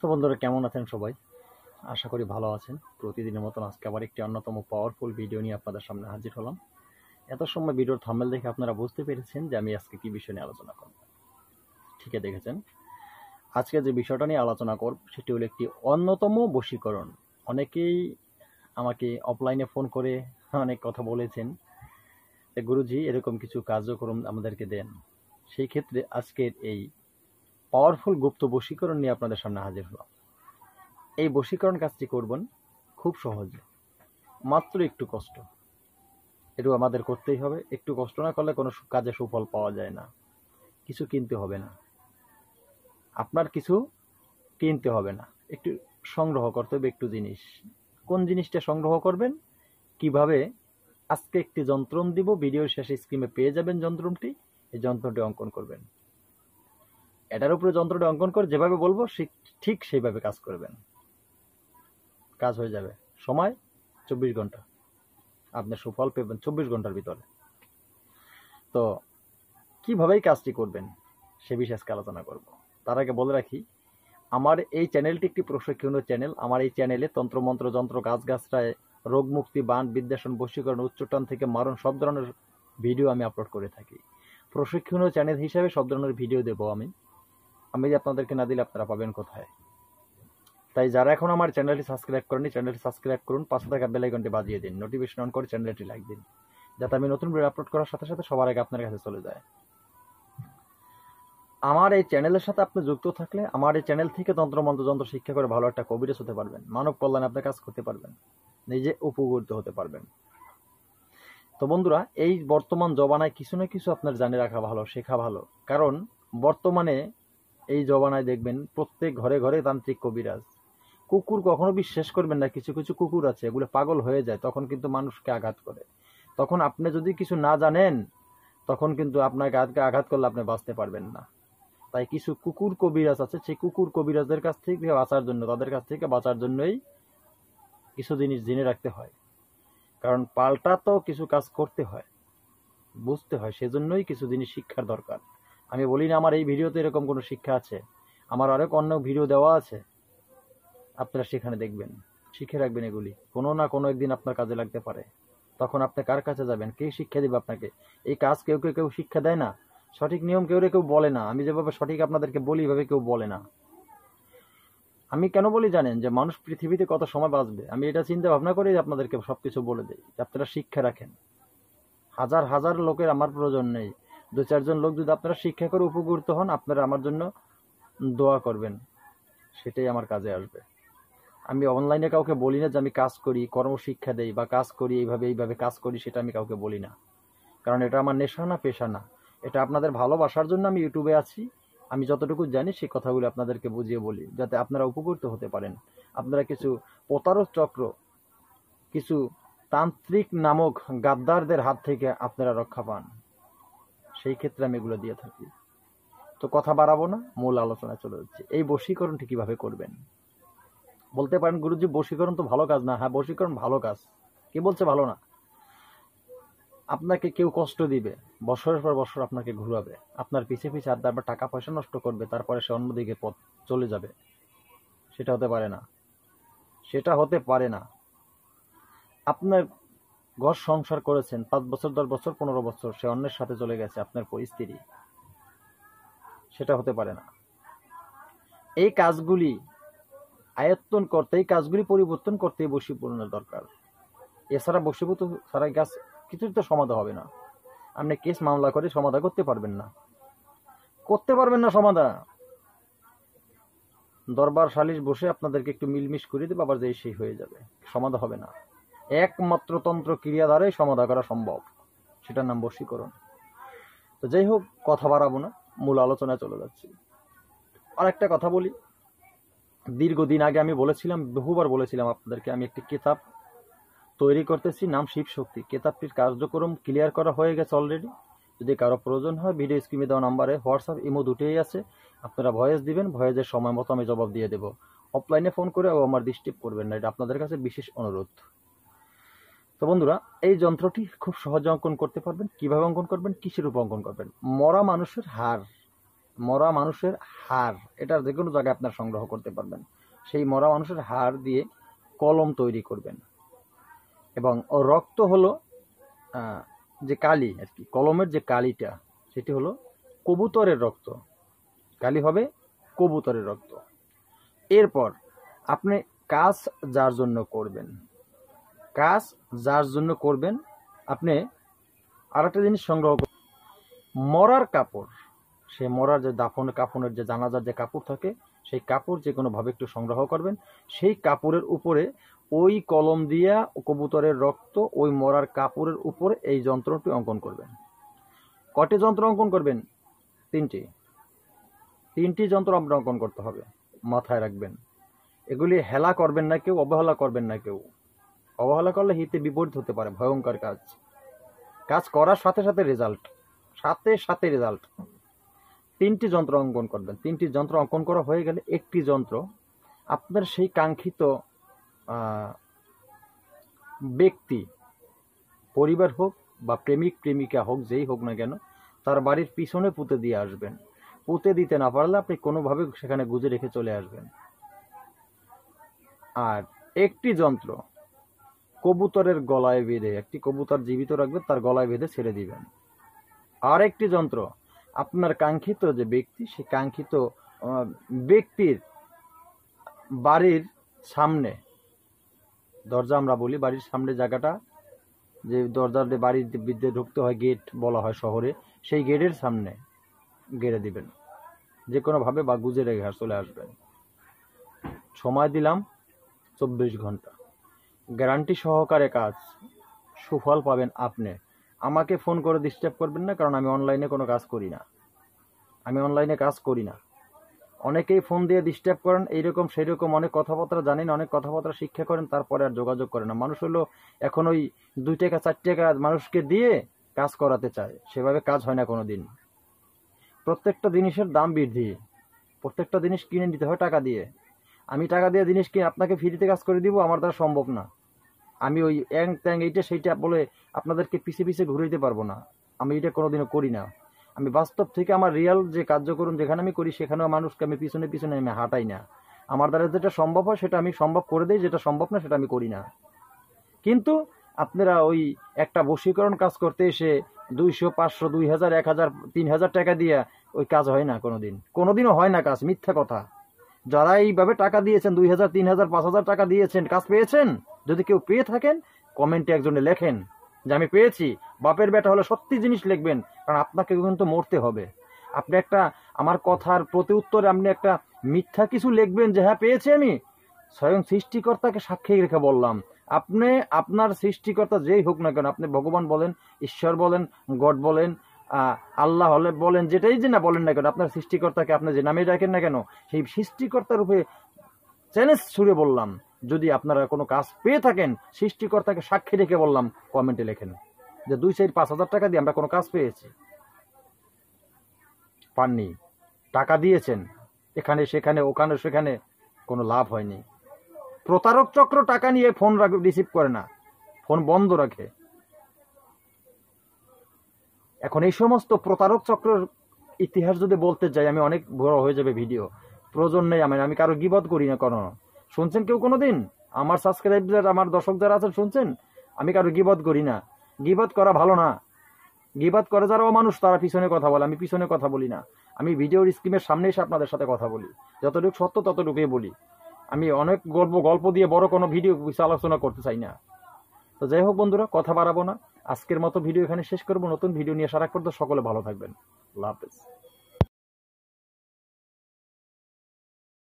তো বন্ধুরা, কেমন আছেন সবাই? আশা করি ভালো আছেন। প্রতিদিনের মতন আজকে আবার একটি অন্যতম পাওয়ারফুল ভিডিও নিয়ে আপনাদের সামনে হাজির হলাম। এত সময় ভিডিওর থাম্বনেল দেখে আপনারা বুঝতে পেরেছেন যে আমি আজকে কি বিষয় নিয়ে আলোচনা করব। ঠিকই দেখেছেন। আজকে যে বিষয়টা নিয়ে আলোচনা করব সেটি হলো একটি অন্যতম বশীকরণ। অনেকেই আমাকে অফলাইনে ফোন করে অনেক কথা বলেছেন যে গুরুজি এরকম কিছু কার্যক্রম আমাদেরকে দেন। সেই ক্ষেত্রে আজকের এই পাওয়ারফুল গুপ্ত বশীকরণ নিয়ে আপনাদের সামনে হাজির হলাম। এই বশীকরণ কাজটি করবেন খুব সহজে, মাত্র একটু কষ্ট। একটু আমাদের করতেই হবে। একটু কষ্ট না করলে কোনো কাজে সুফল পাওয়া যায় না। কিছু কিনতে হবে না, আপনার কিছু কিনতে হবে না, একটু সংগ্রহ করতে হবে একটু জিনিস। কোন জিনিসটা সংগ্রহ করবেন, কিভাবে? আজকে একটি যন্ত্রণ দিব, ভিডিওর শেষে স্ক্রিনে পেয়ে যাবেন যন্ত্রটি। এই যন্ত্রটি অঙ্কন করবেন, এটার উপরে যন্ত্রটি অঙ্কন করে যেভাবে বলবো ঠিক সেইভাবে কাজ করবেন। কাজ হয়ে যাবে। সময় 24 ঘন্টা, আপনি সুফল পেবেন 24 ঘন্টার ভিতরে। তো কিভাবেই কাজটি করবেন সে বিষয়ে আজকে আলোচনা করব। তার আগে বলে রাখি, আমার এই চ্যানেলটি একটি প্রশিক্ষণীয় চ্যানেল। আমার এই চ্যানেলে তন্ত্রমন্ত্র, যন্ত্র, গাছগাছরায়, রোগ মুক্তি, বান, বিদ্বেষণ, বশীকরণ, উচ্চাটন থেকে মারণ সব ধরনের ভিডিও আমি আপলোড করে থাকি। প্রশিক্ষণীয় চ্যানেল হিসাবে সব ধরনের ভিডিও দেবো আমি। আপনাদেরকে না দিলে আপনারা পাবেন কোথায়? তাই যারা এখন আমার চ্যানেলটি সাবস্ক্রাইব করেনি, চ্যানেলটি সাবস্ক্রাইব করুন, পাশে থাকা বেল আইকনটি বাজিয়ে দিন, নোটিফিকেশন অন করে চ্যানেলটি লাইক দিন, যাতে আমি নতুন ভিডিও আপলোড করার সাথে সাথে সবার আগে আপনার কাছে চলে যায়। আমার এই চ্যানেলের সাথে আপনি যুক্ত থাকলে আমার এই চ্যানেল থেকে তন্ত্রমন্ত্র যন্ত্র শিক্ষা করে ভালো একটা কবিরাজ হতে পারবেন, মানব কল্যাণে আপনি কাজ করতে পারবেন, নিজে উপকৃত হতে পারবেন। তো বন্ধুরা, এই বর্তমান জমানায় কিছু না কিছু আপনার জানে রাখা ভালো, শেখা ভালো। কারণ বর্তমানে এই জমানায় দেখবেন প্রত্যেক ঘরে ঘরে তান্ত্রিক কবিরাজ। কুকুর কখনো বিশ্বাস করবেন না, কিছু কিছু কুকুর আছে এগুলো পাগল হয়ে যায়, তখন কিন্তু মানুষকে আঘাত করে। তখন আপনি যদি কিছু না জানেন, তখন কিন্তু আপনাকে আঘাত করলে আপনি বাঁচতে পারবেন না। তাই কিছু কুকুর কবিরাজ আছে, সেই কুকুর কবিরাজদের কাছ থেকে বাঁচার জন্য, তাদের কাছ থেকে বাঁচার জন্যই কিছু জিনিস জেনে রাখতে হয়। কারণ পাল্টা তো কিছু কাজ করতে হয়, বুঝতে হয়, সেজন্যই কিছু জিনিস শিক্ষার দরকার। আমি বলি না আমার এই ভিডিওতে এরকম কোনো শিক্ষা আছে, আমার আরেক অন্য ভিডিও দেওয়া আছে, আপনারা সেখানে দেখবেন, শিখে রাখবেন। এগুলি কোনো না কোনো একদিন আপনার কাজে লাগতে পারে। তখন আপনি কার কাছে যাবেন? কে শিক্ষা দিবে আপনাকে? এই কাজ কেউ কেউ কেউ শিক্ষা দেয় না, সঠিক নিয়ম কেউ বলে না। আমি যেভাবে সঠিক আপনাদেরকে বলি এভাবে কেউ বলে না। আমি কেন বলি জানেন? যে মানুষ পৃথিবীতে কত সময় বাঁচবে, আমি এটা চিন্তা ভাবনা করে আপনাদেরকে সবকিছু বলে দিই, আপনারা শিক্ষা রাখেন। হাজার হাজার লোকের আমার প্রয়োজন নেই, দু চারজন লোক যদি আপনারা শিক্ষা করে উপকৃত হন, আপনারা আমার জন্য দোয়া করবেন, সেটাই আমার কাজে আসবে। আমি অনলাইনে কাউকে বলি না যে আমি কাজ করি, কর্মশিক্ষা দেই বা কাজ করি এইভাবে কাজ করি, সেটা আমি কাউকে বলি না। কারণ এটা আমার নেশা না, পেশা না। এটা আপনাদের ভালোবাসার জন্য আমি ইউটিউবে আছি। আমি যতটুকু জানি সেই কথাগুলো আপনাদেরকে বুঝিয়ে বলি, যাতে আপনারা উপকৃত হতে পারেন। আপনারা কিছু প্রতারক চক্র, কিছু তান্ত্রিক নামক গাদ্দারদের হাত থেকে আপনারা রক্ষা পান, সেই ক্ষেত্রে আমি এগুলো দিয়ে থাকি। তো কথা বাড়াবো না, মূল আলোচনায় চলে যাচ্ছে। এই বশীকরণটি কিভাবে করবেন? বলতে পারেন গুরুজি বশীকরণ তো ভালো কাজ না। হ্যাঁ, বশীকরণ ভালো কাজ, কে বলছে ভালো না? আপনাকে কেউ কষ্ট দিবে, বছরের পর বছর আপনাকে ঘুরাবে, আপনার পিছে পিছে আর তারপর টাকা পয়সা নষ্ট করবে, তারপরে সে অন্যদিকে পথ চলে যাবে। সেটা হতে পারে না, সেটা হতে পারে না। আপনার ঘর সংসার করেছেন 5 বছর, 10 বছর, 15 বছর, সে অন্যের সাথে চলে গেছে, আপনার স্ত্রী, সেটা হতে পারে না। এই কাজগুলি আয়ত্তন করতে, এই কাজগুলি পরিবর্তন করতে বশীকরণের দরকার। এছাড়া বশীভূত ছাড়া কাজ কিছুই তো সমাধান হবে না। আপনি কেস মামলা করে সমাধান করতে পারবেন না, সমাধান। দরবার সালিশ বসে আপনাদেরকে একটু মিলমিশ করে দেবে, আবার যে সেই হয়ে যাবে, সমাধান হবে না। একমাত্র তন্ত্র ক্রিয়া দ্বারাই সমাধান করা সম্ভব, সেটার নাম বশীকরণ। তো যাই হোক, কথা বাড়াবো না, মূল আলোচনায় চলে যাচ্ছি। আর একটা কথা বলি, দীর্ঘদিন আগে আমি বলেছিলাম, বহুবার বলেছিলাম আপনাদেরকে, আমি একটি কিতাব তৈরি করতেছি, নাম শিব শক্তি। কিতাবটির কার্যক্রম ক্লিয়ার করা হয়ে গেছে অলরেডি। যদি কারো প্রয়োজন হয়, ভিডিও স্ক্রিনে দেওয়া নাম্বারে হোয়াটসঅ্যাপ, ইমো দুটোই আছে, আপনারা ভয়েস দিবেন, ভয়েসের সময় মতো আমি জবাব দিয়ে দেবো। অফলাইনে ফোন করে আমার ডিস্টার্ব করবেন না, এটা আপনাদের কাছে বিশেষ অনুরোধ। তো বন্ধুরা, এই যন্ত্রটি খুব সহজে অঙ্কন করতে পারবেন। কিভাবে অঙ্কন করবেন, কিসের উপর অঙ্কন করবেন? মরা মানুষের হাড়, মরা মানুষের হাড়, এটা যে কোনো জায়গায় আপনার সংগ্রহ করতে পারবেন। সেই মরা মানুষের হাড় দিয়ে কলম তৈরি করবেন। এবং রক্ত হলো যে কালি আর কি, কলমের যে কালিটা সেটি হলো কবুতরের রক্ত, কালি হবে কবুতরের রক্ত। এরপর আপনি কাজ যার জন্য করবেন, কাজ যার জন্য করবেন, আপনি আরেকটা জিনিস সংগ্রহ করবেন, মরার কাপড়। সে মরার যে দাফন কাফনের যে জানাজার যে কাপড় থাকে, সেই কাপড় যে কোনোভাবে একটু সংগ্রহ করবেন। সেই কাপড়ের উপরে ওই কলম দিয়া কবুতরের রক্ত ওই মরার কাপড়ের উপরে এই যন্ত্রটি অঙ্কন করবেন। কয়টি যন্ত্র অঙ্কন করবেন? তিনটি যন্ত্র আপনার অঙ্কন করতে হবে, মাথায় রাখবেন। এগুলি হেলা করবেন না কেউ, অবহেলা করবেন না কেউ। অবহেলা করলে হিতে বিপরীত হতে পারে, ভয়ঙ্কর কাজ। কাজ করার সাথে সাথে রেজাল্ট, সাথে রেজাল্ট। তিনটি যন্ত্র অঙ্কন করবেন। তিনটি যন্ত্র অঙ্কন করা হয়ে গেলে একটি যন্ত্র আপনার সেই কাঙ্ক্ষিত ব্যক্তি, পরিবার হোক বা প্রেমিক প্রেমিকা হোক, যেই হোক না কেন, তার বাড়ির পিছনে পুঁতে দিয়ে আসবেন। পুঁতে দিতে না পারলে আপনি কোনোভাবে সেখানে গুজে রেখে চলে আসবেন। আর একটি যন্ত্র কবুতরের গলায় বেঁধে, একটি কবুতর জীবিত রাখবেন, তার গলায় বেঁধে ছেড়ে দিবেন। আর একটি যন্ত্র আপনার কাঙ্ক্ষিত যে ব্যক্তি, সেই কাঙ্ক্ষিত ব্যক্তির বাড়ির সামনে, দরজা আমরা বলি, বাড়ির সামনে জায়গাটা, যে দরজার বাড়ির বিদ্যে ঢুকতে হয়, গেট বলা হয় শহরে, সেই গেটের সামনে গেড়ে দিবেন যে কোনোভাবে, বা গুজে রেখে চলে আসবেন। সময় দিলাম 24 ঘন্টা, গ্যারান্টি সহকারে কাজ, সুফল পাবেন আপনি। আমাকে ফোন করে ডিস্টার্ব করবেন না, কারণ আমি অনলাইনে কোনো কাজ করি না, আমি অনলাইনে কাজ করি না। অনেকেই ফোন দিয়ে ডিস্টার্ব করেন, এইরকম সেই রকম অনেক কথাবার্তা জানেন, অনেক কথাবার্তা শিক্ষা করেন, তারপরে আর যোগাযোগ করে না। মানুষ হলো এখন ওই 2 টাকা 4 টাকা মানুষকে দিয়ে কাজ করাতে চায়, সেভাবে কাজ হয় না কোনো দিন। প্রত্যেকটা জিনিসের দাম বৃদ্ধি, প্রত্যেকটা জিনিস কিনে নিতে হয় টাকা দিয়ে। আমি টাকা দিয়ে জিনিস কিনে আপনাকে ফ্রিতে কাজ করে দিব, আমার দ্বারা সম্ভব না। আমি ওই অ্যাং ট্যাং এইটা সেইটা বলে আপনাদেরকে পিছে পিছে ঘুরে দিতে পারবো না, আমি এটা কোনোদিনও করি না। আমি বাস্তব থেকে আমার রিয়াল যে কার্যক্রম যেখানে আমি করি, সেখানেও মানুষকে আমি পিছনে পিছনে আমি হাঁটাই না। আমার দ্বারা যেটা সম্ভব হয় সেটা আমি সম্ভব করে দিই, যেটা সম্ভব না সেটা আমি করি না। কিন্তু আপনারা ওই একটা বশীকরণ কাজ করতে এসে 200, 500, 2000, 1000, 3000 টাকা দিয়ে ওই কাজ হয় না, কোনোদিনও হয় না কাজ, মিথ্যা কথা। যারা এইভাবে টাকা দিয়েছেন, 2000, 3000, 5000 টাকা দিয়েছেন, কাজ পেয়েছেন? যদি কেউ পেয়ে থাকেন কমেন্টে একজনে লেখেন যে আমি পেয়েছি। বাপের বেটা হলে সত্যি জিনিস লিখবেন, কারণ আপনাকে কিন্তু মরতে হবে। আপনি একটা আমার কথার প্রতি উত্তরে আপনি একটা মিথ্যা কিছু লিখবেন যে হ্যাঁ পেয়েছি আমি, স্বয়ং সৃষ্টিকর্তাকে সাক্ষী রেখে বললাম, আপনি আপনার সৃষ্টিকর্তা যেই হোক না কেন, আপনি ভগবান বলেন, ঈশ্বর বলেন, গড বলেন, আল্লাহ হলে বলেন, যেটাই যে না বলেন না কেন, আপনার সৃষ্টিকর্তাকে আপনি যে নামে ডাকেন না কেন, সেই সৃষ্টিকর্তার রূপে চ্যালেঞ্জ ছুড়ে বললাম, যদি আপনারা কোনো কাজ পেয়ে থাকেন, সৃষ্টিকর্তাকে সাক্ষী রেখে বললাম, কমেন্টে লেখেন যে 2, 4, 5,000 টাকা দিয়ে আমরা কোনো কাজ পেয়েছি। পাননি, টাকা দিয়েছেন এখানে সেখানে, ওখানে সেখানে, কোনো লাভ হয়নি। প্রতারক চক্র টাকা নিয়ে ফোন রিসিভ করে না, ফোন বন্ধ রাখে। এখন এই সমস্ত প্রতারক চক্রের ইতিহাস যদি বলতে যাই, আমি অনেক বড় হয়ে যাবে ভিডিও, প্রয়োজন নেই। আমি কারো গীবত করি না কোনো। শুনছেন কেউ কোনোদিন? আমার সাবস্ক্রাইবার, আমার দর্শক যারা আছেন শুনছেন, আমি কারো গীবত করি না। গীবত করা ভালো না। গীবত করে যারা অমানুষ, তারা পিছনে কথা বলে, আমি পিছনে কথা বলি না। আমি ভিডিওর স্ক্রিনের সামনে এসে আপনাদের সাথে কথা বলি, যতটুকু সত্য ততটুকুই বলি। আমি অনেক গল্প দিয়ে বড় কোনো ভিডিও কিছু আলোচনা করতে চাই না। তো যাই হোক বন্ধুরা, কথা বাড়াবো না, আজকের মতো ভিডিও এখানে শেষ করবো। নতুন ভিডিও নিয়ে সারা পর্যন্ত সকলে ভালো থাকবেন। আল্লাহ হাফেজ।